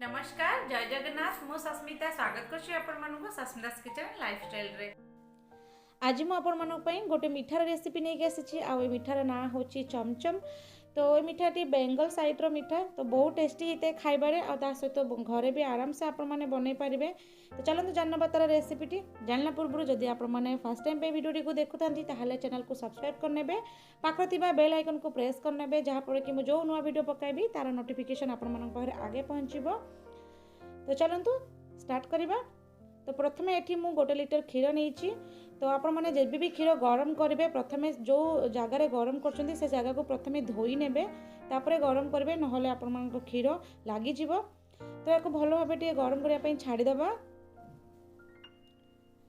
नमस्कार जय जगन्नाथ मु सस्मिता स्वागत करछि आपण मानको सस्मितास किचन लाइफस्टाइल रे। आज मु आपण मानक पई गोटे मिठार रेसिपी नहीं आसी आ मिठार ना होची चमचम। तो ये मिठाटी बेंगल साइड रो मिठा तो बहुत टेस्टी होते खाइबारे आ ता सहित घरे भी आराम से आपण माने बनै पारिबे। तो चलନ୍ତୁ जानना तार रेसिपीटी जानला पूर्व जदि आपण माने फर्स्ट टाइम पे वीडियो को देखुथांती ताहले चैनल को सब्सक्राइब करनेबे पाखर थिबा बेल आइकन को प्रेस करनेबे जहाँ पर कि मु जो नुआ वीडियो पकाइबी तार नोटिफिकेशन आपण मानक पाखरे आगे पहुँचीबो। तो चलନ୍ତୁ स्टार्ट करिबा। तो प्रथमे एठी मु 1 लिटर क्षीर नहीं तो आपण मैंने जब भी क्षीर गरम करेंगे प्रथमे जो जगार गरम कर से जगह को प्रथमे धोई नेबे तापरे गरम करेंगे नहले आपण मान क्षीर लगी जीवो। तो याको भल भाव गरम करने छाड़ीदबा।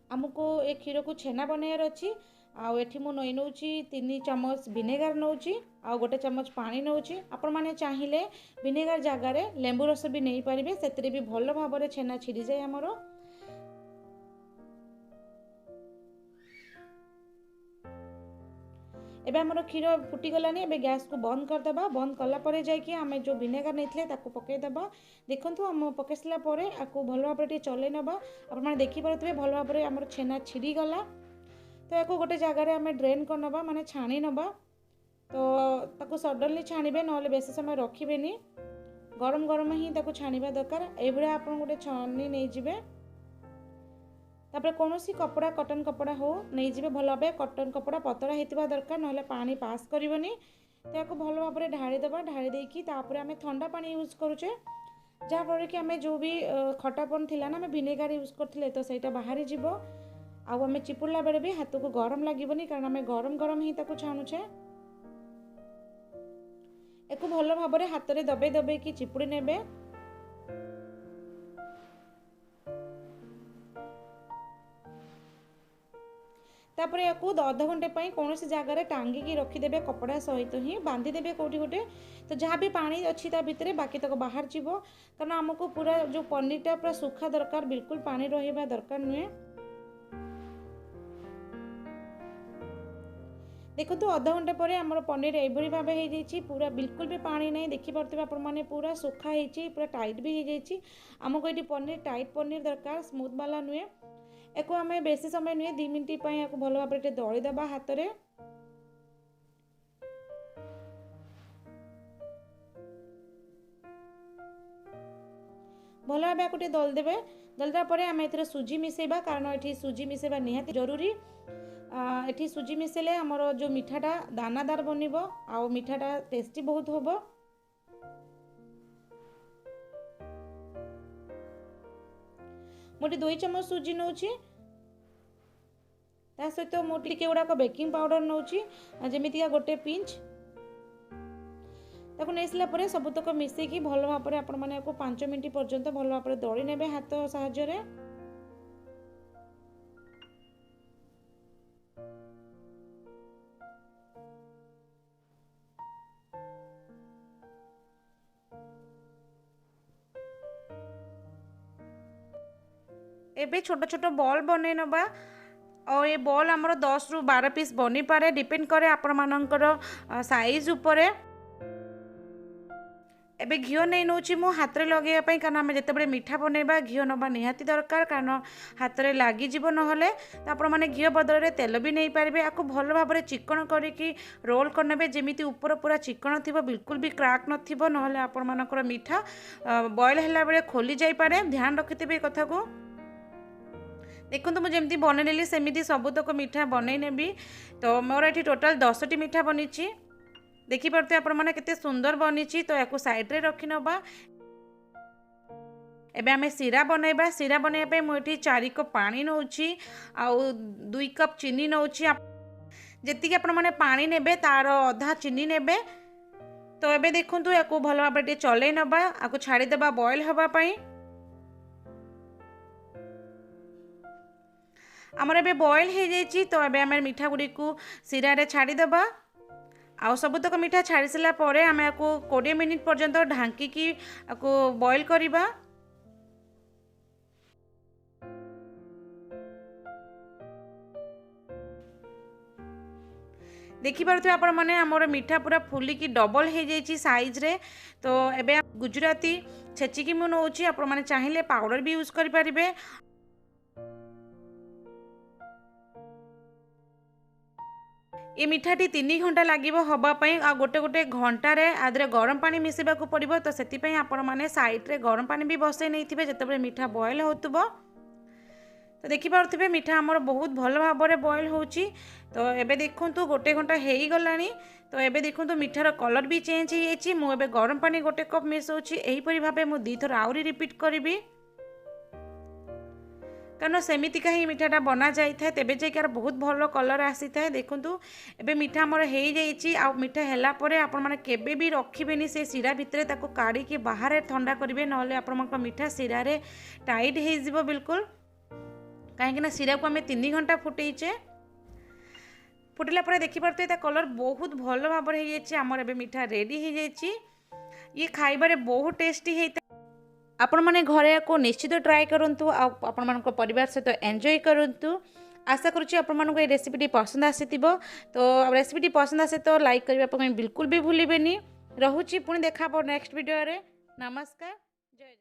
आमको ए क्षीर को छेना बनैयार अच्छी आठी मु नई नौ 3 चम्मच विनेगार नौची आ 1 चम्मच पानी नौची। आपण माने चाहिए विनेगार जगार लेंबू रस भी नहीं पारे से भी भल भाव छेना छिड़ी जाए आमर। एबे हमर क्षीर फुटीगलानी एबे गैस को बंद करदबा। बंद कला परे जाइए आम जो विनेगार नहीं ताको पकईदबा। देखु आम पकईसला आपको भल भाव चलै नबा। आप देखिपे भल भाव आम छेना छिड़ी गला। तो या गोटे जगार आम ड्रेन कर नबा माने छाणी नबा। तो ताको सडनली छाणीबे नहले बेसी समय रखिबेनी गरम गरम ही ताको छाणीबा दरकार। एभळे आपण गोटे छाणी नहीं जिबे तापर कौन सी कपड़ा कटन कपड़ा हो नहीं जी भल भाव कटन कपड़ा पतला होता दरकार ना पानी पास करनी। तो या भल भाव ढाड़ी दबा। ढाड़ी देकी तापर आम ठंडा पानी यूज करुचे जहाँफल कि आम जो भी खटापन थिला ना आम विनेगार यूज करथिले तो सेटा बाहरी जीवो। आउ आम चिपुड़ला बेले भी हाथ को गरम लगेनि कारण आम गरम गरम ही ताको छाणुचे। एको भल भाव हाथ में दबे दबे कि चिपुड़ी नेबे। तापर या अध घंटे कौन सी जगार टांगिकी रखीदे कपड़ा सहित ही बांधीदे कौटी गोटे। तो जहाँ भी पानी अच्छी भितर बाकी तक बाहर जीव कारण आमको पूरा जो पनीरटा पूरा सुखा दरकार बिल्कुल पानी रहा दरकार नुहे। देखो तो अध घंटे पर आम पनीर एभली भाव हो पूरा बिल्कुल भी पानी नहीं देखिपे आपने पूरा सुखा हो पूरा टाइट भी हो जाए। आमको ये पनीर टाइट पनीर दरकार स्मूथ वाला नुहे। एको आम बेसी समय नुहे 2 मिनिट या भल भाव दलीदबा हाथ में। भल भाव या दलदेवे। दलदा पर आम ए सुजी मिसेबा कारण ये सुजी मिसेबा निहाती जरूरी। एठी सुजी मिसेले हमर जो मिठाटा दानादार बनिबो आ मिठाटा टेस्टी बहुत होबो। मोटे 2 चम्मच सुजी नौची ता सहित मोटे गुड़ाक बेकिंग पाउडर नौची जमीतिका गोटे पिंच ताको नेसला परे सबुतक मिसेकी भल भाव आपण माने 5 मिनिट पर्यंत भल भाव दली नेबे हाथ साहाय्य रे। एबे छोट छोट बॉल बने नबा और ये बॉल आमर 10 रु 12 पीस बनी पारे डिपेंड करे आपण मानकर साइज उपरे। एबे घिओ नहीं नौची मु हाथ रे लगेया पई कारण आम जते बड़े मीठा बनेबा घिओ नबा निहाती दरकार कारण हाथ रे लागी जीवो नहले तो आपण माने घिओ बदल रे तेल भी नहीं पारिबे। आको भल भाव रे चिकन करिकी रोल करनेबे जेमिति ऊपर पूरा चिकन थिबो बिल्कुल भी क्राक नथिबो नहले आपण मानकर मीठा बॉयल हैला बेले खोली जाई पारे। ध्यान रखिथिबे कथा को। देखो तो मुझे जमी बनईली सेमती सबुतक मिठा बनई नेबी। तो मोर ये टोटाल 10टी मिठा बनी देखिपे आपण मैंने केते सुंदर बनी। तो या साइड रे रखी नबा। एबे आमे सीरा बनैबा। सीरा बनैबा मुझे 4 कप पानी नौची आउ 2 कप चीनी नौची। जेतिक आपण माने पानी नेबे तार अधा चीनी नेबे। तो एबे देखंतु या भल भाव चलै नबा आको छाड़ी देबा बॉयल हवा पई। आमर ए बॉयल हो जाइए। तो ये आम मिठा गुड़ी को सीरा रे छाड़ी दबा। आउ सबुतक मिठा छाड़ी सारा पर आम 20 मिनिट पर्यंत ढांकी बॉयल करिबा। देखिपे आपण मैंने आमर मिठा पूरा फुलिकी डबल हो जाइए साइज रे। तो एबे गुजराती छेचिकी मु नौची आपण माने चाहिए पाउडर भी यूज करि परिबे। ये मिठाटी 3 घंटा लगे हवापाई आ गोटे गोटे घंटार आदि गरम पानी मिसेबा को पड़ो। तो से आपण मैंने सैड्रे गरम पानी भी बसई नहीं जिते मीठा बॉयल हो। तो देखिपे मीठा आमर बहुत भल भाव में बॉयल हो। तो एबे देखु गोटे घंटा हो गला। तो एबे देखु मीठार कलर भी चेंज हो। मुझे गरम पानी गोटे कप मिसाऊँगी। यहीपरी भाव मुझे 2 थर आउरी रिपीट करी कारण सेमितिका ही मिठाटा बना जाए तेबे जाकर बहुत भल कलर आसी था। देखु एबे मीठा आमर हो जाइए। आ मिठा है पर आपण मैंने केबे भी रखिबेनी से सिरा भितर ताको काढ़ी बाहर ठंडा करेंगे ना आपण मीठा सिरा रे टाइट हो बिल्कुल। कहीं सिरा को आम 3 घंटा फुटेचे फुटिला देखिपे कलर बहुत भल भाव में आमर एबे मीठा रेडी हो जाइए। ये खाइबारे बहुत टेस्टी होता। आपण माने घरे को निश्चित ट्राए करंतु आपण मान परिवार सहित एंजॉय करंतु। आशा करुच्ची आपण मानक ये रेसिपीटी पसंद आसीथिबो। तो रेसिपीटी पसंद आसे तो लाइक करबा बिल्कुल भी भूलिबेनी। रहुची पुणी देखा नेक्स्ट वीडियो रे। नमस्कार। जय जय।